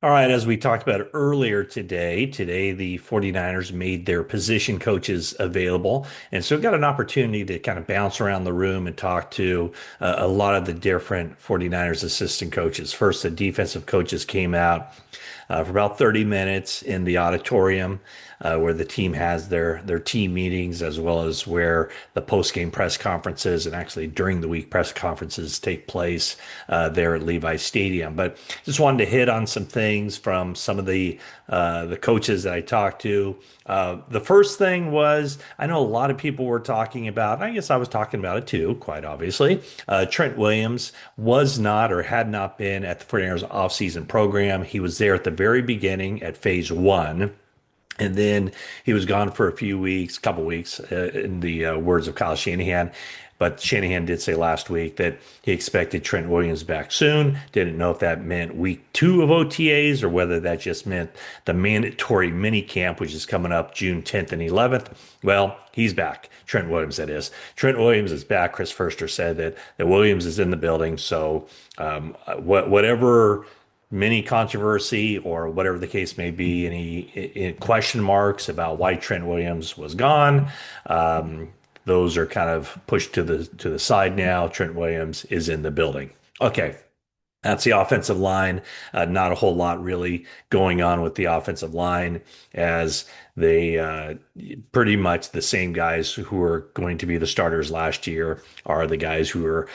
All right, as we talked about earlier today the 49ers made their position coaches available. And so we got an opportunity to kind of bounce around the room and talk to a lot of the different 49ers assistant coaches. First, the defensive coaches came out for about 30 minutes in the auditorium where the team has their team meetings, as well as where the post-game press conferences and actually during the week press conferences take place there at Levi Stadium. But just wanted to hit on some things from some of the coaches that I talked to. The first thing was, I know a lot of people were talking about, and I guess I was talking about it too, quite obviously. Trent Williams was not or had not been at the 49ers offseason program. He was there at the very beginning at phase one. And then he was gone for a few weeks, couple weeks, in the words of Kyle Shanahan. But Shanahan did say last week that he expected Trent Williams back soon. Didn't know if that meant week two of OTAs or whether that just meant the mandatory mini camp, which is coming up June 10th and 11th. Well, he's back. Trent Williams, that is. Trent Williams is back. Chris Furster said that Williams is in the building. So whatever mini controversy or whatever the case may be, any question marks about why Trent Williams was gone. Those are kind of pushed to the side now. Trent Williams is in the building. Okay, that's the offensive line. Not a whole lot really going on with the offensive line as they pretty much the same guys who are going to be the starters last year are the guys who are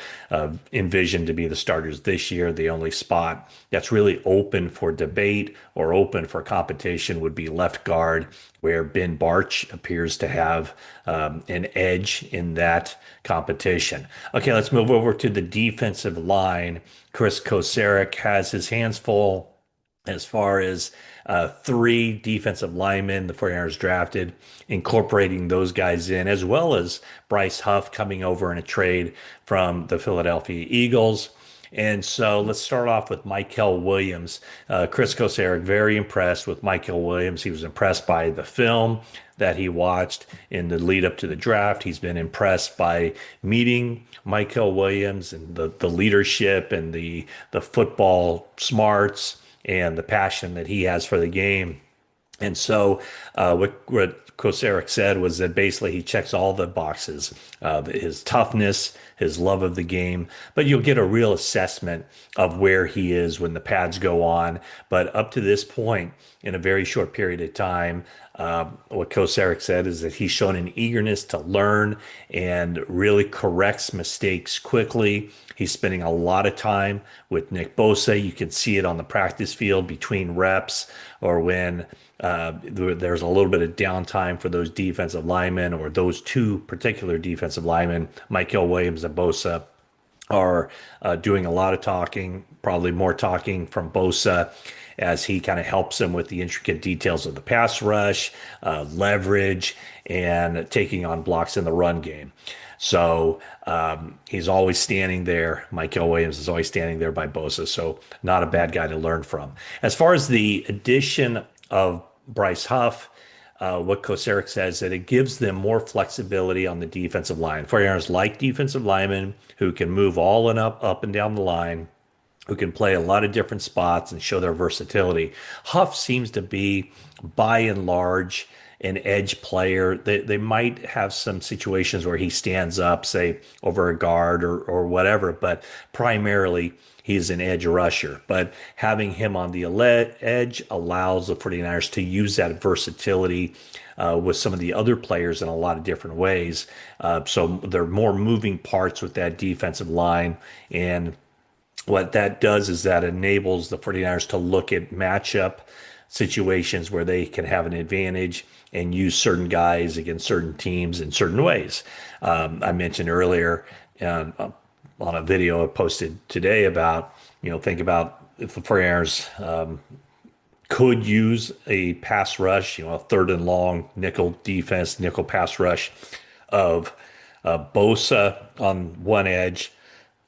envisioned to be the starters this year. The only spot that's really open for debate or open for competition would be left guard, where Ben Barch appears to have an edge in that competition. Okay, let's move over to the defensive line. Chris Kocurek has his hands full as far as three defensive linemen the 49ers drafted, incorporating those guys in, as well as Bryce Huff coming over in a trade from the Philadelphia Eagles. And so let's start off with Mykel Williams. Chris Kocurek, very impressed with Mykel Williams. He was impressed by the film that he watched in the lead up to the draft. He's been impressed by meeting Mykel Williams and the leadership and the football smarts and the passion that he has for the game. And so, what Kocurek said was that basically he checks all the boxes, his toughness, his love of the game, but you'll get a real assessment of where he is when the pads go on. But up to this point, in a very short period of time, what Kocurek said is that he's shown an eagerness to learn and really corrects mistakes quickly. He's spending a lot of time with Nick Bosa. You can see it on the practice field between reps or when there's a little bit of downtime for those defensive linemen or those two particular defensive linemen, Mykel Williams and Bosa, are doing a lot of talking, probably more talking from Bosa as he kind of helps him with the intricate details of the pass rush, leverage, and taking on blocks in the run game. So he's always standing there. Mykel Williams is always standing there by Bosa. So not a bad guy to learn from. As far as the addition of Bryce Huff, what Kocurek says that it gives them more flexibility on the defensive line. 49ers like defensive linemen who can move all and up and down the line, who can play a lot of different spots and show their versatility. Huff seems to be, by and large, an edge player. They might have some situations where he stands up, say, over a guard or whatever, but primarily he's an edge rusher. But having him on the edge allows the 49ers to use that versatility with some of the other players in a lot of different ways. So there are more moving parts with that defensive line. And what that does is that enables the 49ers to look at matchup situations where they can have an advantage and use certain guys against certain teams in certain ways. I mentioned earlier on a video I posted today about, think about if the 49ers could use a pass rush, a third and long nickel defense, nickel pass rush of Bosa on one edge,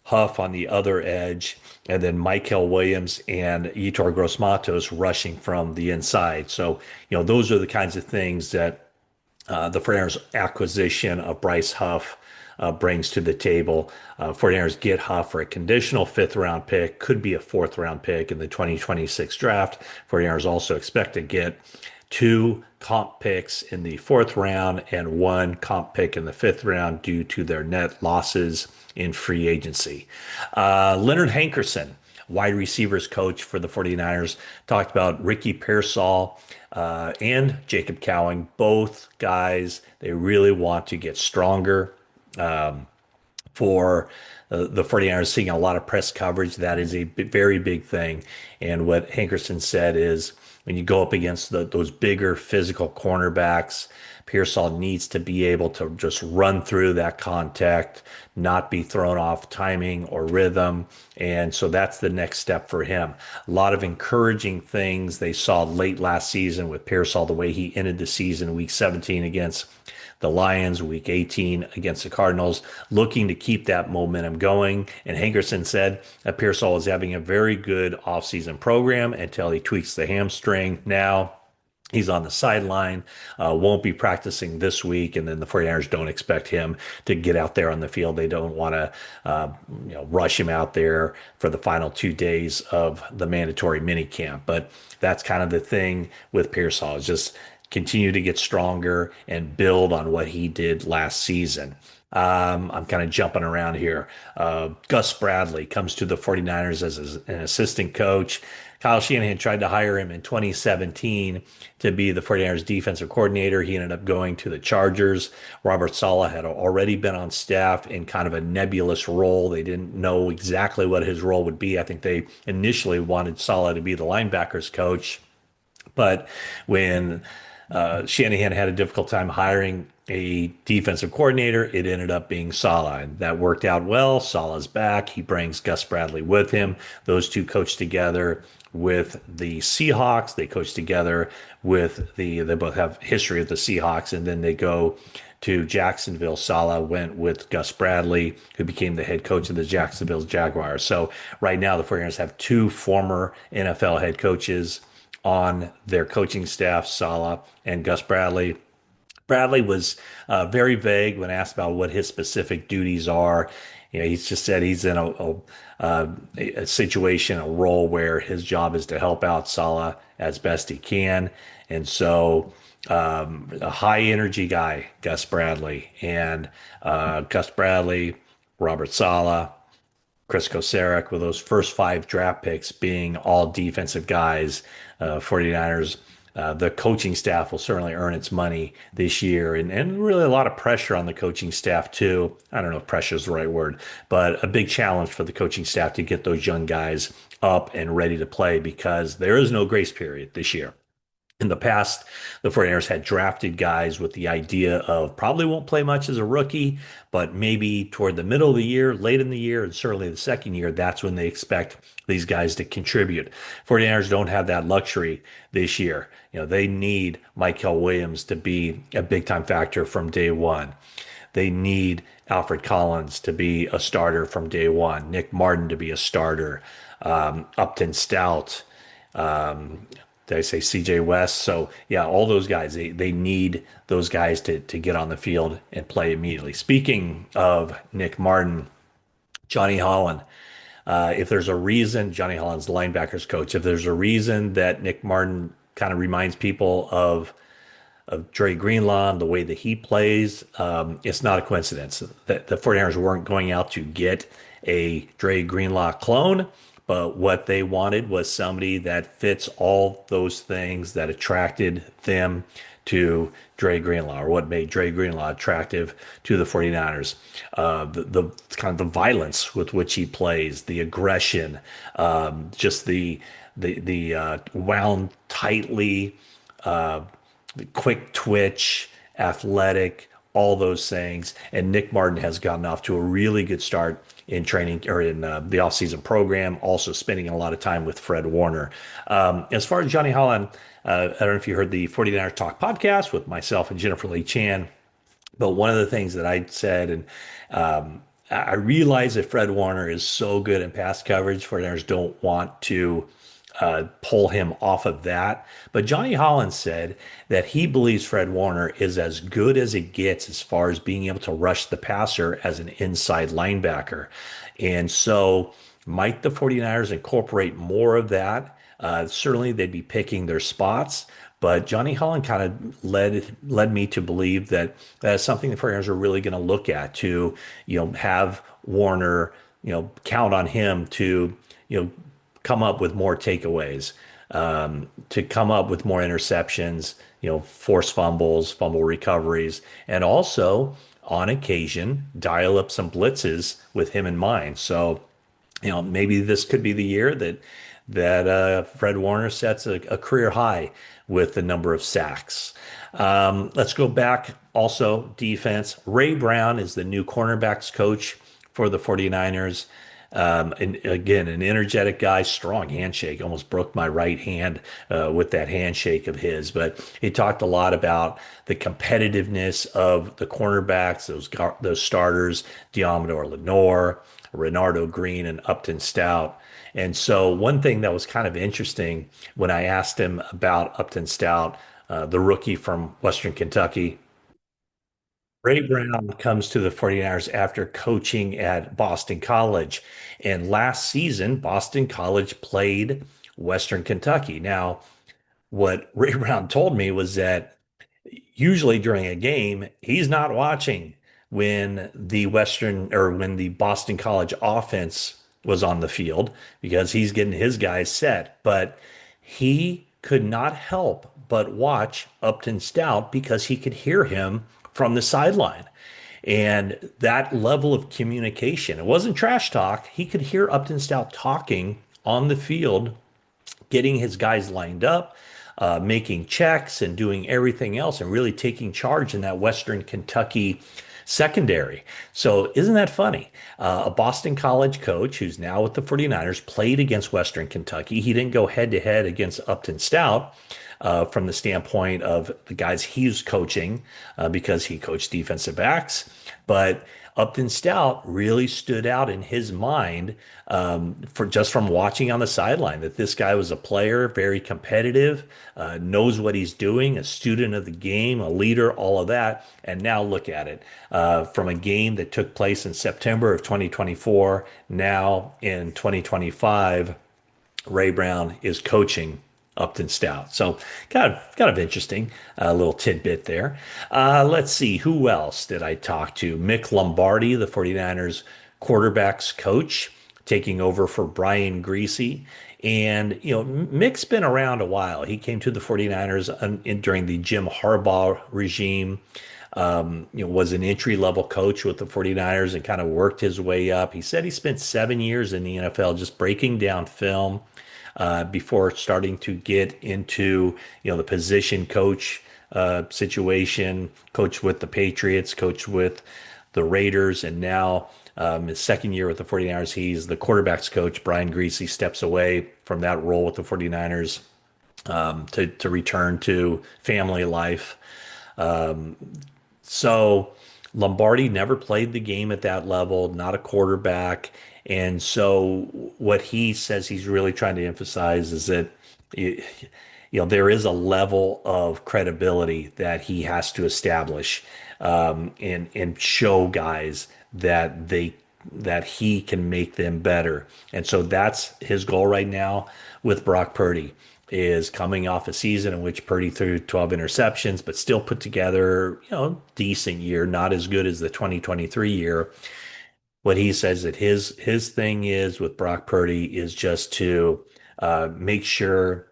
Huff on the other edge, and then Mykel Williams and Yetur Gross-Matos rushing from the inside. So, those are the kinds of things that the 49ers acquisition of Bryce Huff brings to the table. 49ers get Huff for a conditional fifth round pick, could be a fourth round pick in the 2026 draft. 49ers also expect to get two comp picks in the fourth round and one comp pick in the fifth round due to their net losses in free agency. Leonard Hankerson, wide receivers coach for the 49ers, talked about Ricky Pearsall and Jacob Cowing, both guys they really want to get stronger for the 49ers seeing a lot of press coverage. That is a very big thing. And what Hankerson said is when you go up against those bigger physical cornerbacks, Pearsall needs to be able to just run through that contact, not be thrown off timing or rhythm. And so that's the next step for him. A lot of encouraging things they saw late last season with Pearsall, the way he ended the season, week 17 against the Lions, week 18 against the Cardinals, looking to keep that momentum going. And Hankerson said that Pearsall is having a very good offseason program until he tweaks the hamstring. Now he's on the sideline, won't be practicing this week, and then the 49ers don't expect him to get out there on the field. They don't want to rush him out there for the final 2 days of the mandatory minicamp. But that's kind of the thing with Pearsall, is just continue to get stronger and build on what he did last season. I'm kind of jumping around here. Gus Bradley comes to the 49ers as an assistant coach. Kyle Shanahan tried to hire him in 2017 to be the 49ers defensive coordinator. He ended up going to the Chargers. Robert Saleh had already been on staff in kind of a nebulous role. They didn't know exactly what his role would be. I think they initially wanted Saleh to be the linebackers coach. But when Shanahan had a difficult time hiring a defensive coordinator, it ended up being Saleh. And that worked out well. Saleh's back. He brings Gus Bradley with him. Those two coached together with the Seahawks. They coach together with they both have history with the Seahawks, and then they go to Jacksonville. Saleh went with Gus Bradley, who became the head coach of the Jacksonville Jaguars. So right now the 49ers have two former NFL head coaches on their coaching staff, Saleh and Gus Bradley. Bradley was very vague when asked about what his specific duties are. He's just said he's in a situation, a role where his job is to help out Saleh as best he can. And so a high energy guy, Gus Bradley, and Gus Bradley, Robert Saleh, Chris Kocurek, with those first five draft picks being all defensive guys. 49ers, the coaching staff will certainly earn its money this year, and really a lot of pressure on the coaching staff too. I don't know if pressure is the right word, but a big challenge for the coaching staff to get those young guys up and ready to play, because there is no grace period this year. In the past, the 49ers had drafted guys with the idea of probably won't play much as a rookie, but maybe toward the middle of the year, late in the year, and certainly the second year, that's when they expect these guys to contribute. 49ers don't have that luxury this year. They need Mykel Williams to be a big-time factor from day one. They need Alfred Collins to be a starter from day one, Nick Martin to be a starter, Upton Stout, did I say CJ West? So yeah, all those guys, they need those guys to get on the field and play immediately. Speaking of Nick Martin, Johnny Holland, if there's a reason, Johnny Holland's the linebackers coach, if there's a reason that Nick Martin kind of reminds people of Dre Greenlaw and the way that he plays, it's not a coincidence that the 49ers weren't going out to get a Dre Greenlaw clone. But what they wanted was somebody that fits all those things that attracted them to Dre Greenlaw, or what made Dre Greenlaw attractive to the 49ers. The kind of the violence with which he plays, the aggression, just the wound tightly, the quick twitch, athletic, all those things. And Nick Martin has gotten off to a really good start in training, or in the offseason program, also spending a lot of time with Fred Warner. As far as Johnny Holland, I don't know if you heard the 49ers Talk podcast with myself and Jennifer Lee Chan, but one of the things that I said, and I realize that Fred Warner is so good in pass coverage, 49ers don't want to pull him off of that. But Johnny Holland said that he believes Fred Warner is as good as it gets as far as being able to rush the passer as an inside linebacker. And so might the 49ers incorporate more of that? Certainly they'd be picking their spots. But Johnny Holland kind of led me to believe that that's something the 49ers are really going to look at to, have Warner, count on him to, come up with more takeaways, to come up with more interceptions, force fumbles, fumble recoveries, and also on occasion dial up some blitzes with him in mind. So, maybe this could be the year that Fred Warner sets a career high with the number of sacks. Let's go back also defense. Ray Brown is the new cornerbacks coach for the 49ers. And again, an energetic guy, strong handshake. Almost broke my right hand with that handshake of his. But he talked a lot about the competitiveness of the cornerbacks, those starters, Diamador Lenore, Renardo Green, and Upton Stout. And so, one thing that was kind of interesting when I asked him about Upton Stout, the rookie from Western Kentucky, Ray Brown comes to the 49ers after coaching at Boston College. And last season, Boston College played Western Kentucky. Now, what Ray Brown told me was that usually during a game, he's not watching when the Boston College offense was on the field because he's getting his guys set. But he could not help but watch Upton Stout because he could hear him from the sideline. And that level of communication, it wasn't trash talk. He could hear Upton Stout talking on the field, getting his guys lined up, making checks and doing everything else and really taking charge in that Western Kentucky secondary. So isn't that funny? A Boston College coach who's now with the 49ers played against Western Kentucky. He didn't go head to head against Upton Stout. From the standpoint of the guys he's coaching, because he coached defensive backs. But Upton Stout really stood out in his mind for just from watching on the sideline that this guy was a player, very competitive, knows what he's doing, a student of the game, a leader, all of that. And now look at it from a game that took place in September of 2024, now in 2025. Ray Brown is coaching Upton Stout. So kind of interesting little tidbit there. Let's see, who else did I talk to? Mick Lombardi, the 49ers quarterbacks coach, taking over for Brian Greasy. And, Mick's been around a while. He came to the 49ers during the Jim Harbaugh regime. Was an entry level coach with the 49ers and kind of worked his way up. He said he spent 7 years in the NFL just breaking down film before starting to get into, the position coach situation, coach with the Patriots, coach with the Raiders, and now his second year with the 49ers, he's the quarterbacks coach. Brian Greasy steps away from that role with the 49ers to return to family life. So Lombardi never played the game at that level, not a quarterback. And so what he says he's really trying to emphasize is that there is a level of credibility that he has to establish and show guys that he can make them better. And so that's his goal right now with Brock Purdy is coming off a season in which Purdy threw 12 interceptions, but still put together, decent year, not as good as the 2023 year. What he says that his thing is with Brock Purdy is just to make sure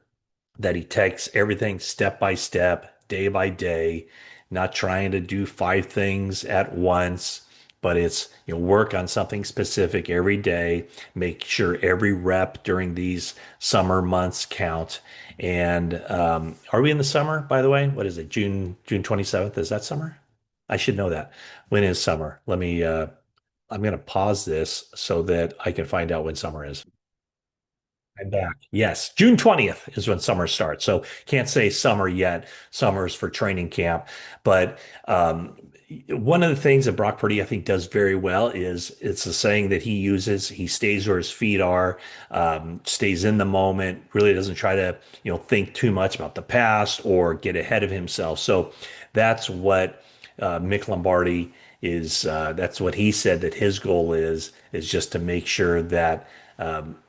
that he takes everything step by step, day by day, not trying to do five things at once, but it's work on something specific every day, make sure every rep during these summer months count. And are we in the summer, by the way? What is it? June 27th? Is that summer? I should know that. When is summer? Let me I'm going to pause this so that I can find out when summer is. I'm back. Yes, June 20th is when summer starts. So can't say summer yet. Summer's for training camp. But one of the things that Brock Purdy, I think, does very well is it's a saying that he uses. He stays where his feet are, stays in the moment, really doesn't try to, think too much about the past or get ahead of himself. So that's what Mick Lombardi that's what he said that his goal is just to make sure that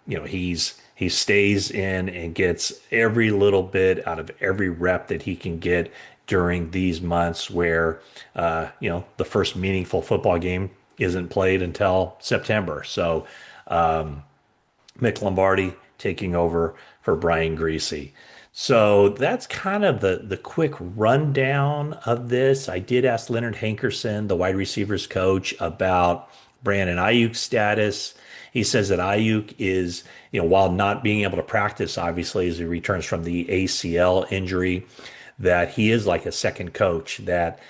he stays in and gets every little bit out of every rep that he can get during these months where the first meaningful football game isn't played until September. So Mick Lombardi taking over for Brian Greasy. So that's kind of the quick rundown of this. I did ask Leonard Hankerson, the wide receivers coach, about Brandon Aiyuk's status. He says that Aiyuk is, while not being able to practice, obviously, as he returns from the ACL injury, that he is like a second coach, that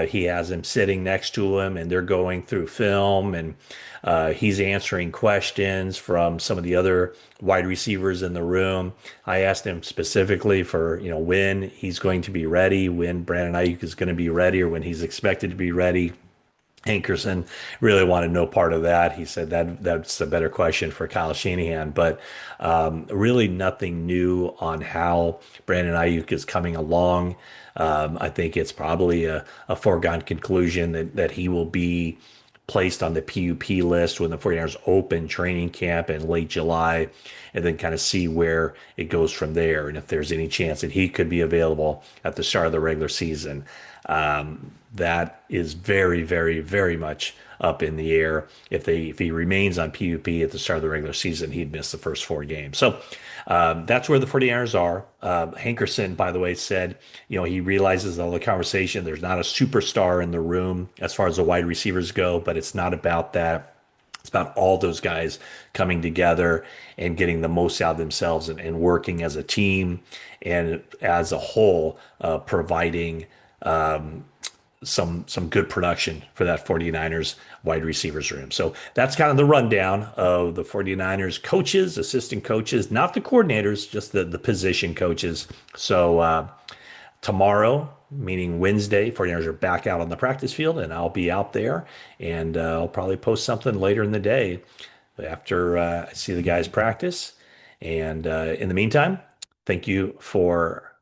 he has him sitting next to him and they're going through film and he's answering questions from some of the other wide receivers in the room. I asked him specifically for, when he's going to be ready, when Brandon Ayuk is going to be ready or when he's expected to be ready. Hankerson really wanted no part of that. He said that that's a better question for Kyle Shanahan, but really nothing new on how Brandon Ayuk is coming along. I think it's probably a foregone conclusion that he will be placed on the PUP list when the 49ers open training camp in late July and then kind of see where it goes from there. And if there's any chance that he could be available at the start of the regular season. That is very, very, very much up in the air. If he remains on PUP at the start of the regular season, he'd miss the first four games. So that's where the 49ers are. Hankerson, by the way, said, he realizes all the conversation. There's not a superstar in the room as far as the wide receivers go, but it's not about that. It's about all those guys coming together and getting the most out of themselves and working as a team and as a whole, providing some good production for that 49ers wide receivers room. So that's kind of the rundown of the 49ers coaches, assistant coaches, not the coordinators, just the position coaches. So tomorrow, meaning Wednesday, 49ers are back out on the practice field and I'll be out there and I'll probably post something later in the day after I see the guys practice. And in the meantime, thank you for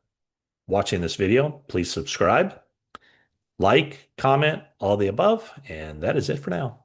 watching this video. Please subscribe, like, comment, all the above. And that is it for now.